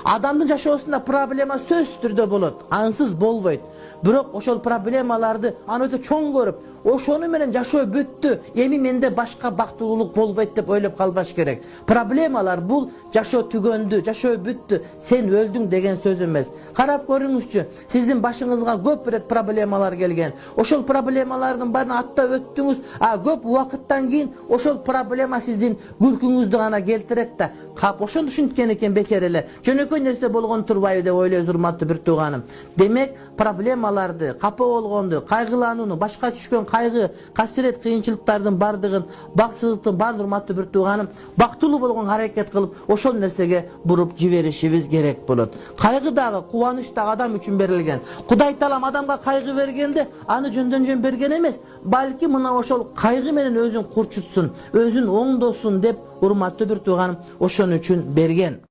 Adamдын жашоосунда проблема сөзсүз түрдө болот, ансыз болбойт. Бирок ошол проблемаларды аны өтө чоң көрүп, ошону менен жашоо бүттү, эми менде башка бактылуулук болбойт деп ойлоп калбаш керек. Проблемалар бул жашоо түгөндү, жашоо бүттү, сен өлдүң деген сөз эмес. Карап көрүңүзчү, сиздин башыңызга көп ирет проблемалар келген. Ошол проблемалардын баарын аттап өттүңүз, көп убакыттан кийин ошол проблема сиздин күлкүңүздү гана келтирет да. Кап ошону түшүнткөн экен бекер эле. Жөнөкөй нерсе болгон турбайбы деп ойлойсуз, урматтуу бир тууганым. Демек, проблемаларды, капа болгонду, кайгыланууну, башка түшкөн кайгы, касирет, кыйынчылыктардын бардыгын, бакытсыздыктын баарын, урматтуу бир тууганым, бактылуу болгонго аракет кылып, ошол нерсеге буруп жиберишибиз керек болот. Кайгы дагы, кубаныч дагы адам үчүн берилген. Кудай Таалам адамга кайгы бергенде, аны жөндөн жөн берген эмес, балки мына ошол кайгы менен өзүн курчутсун, өзүн оңдосун деп, урматтуу бир тууганым, ошон үчүн берген.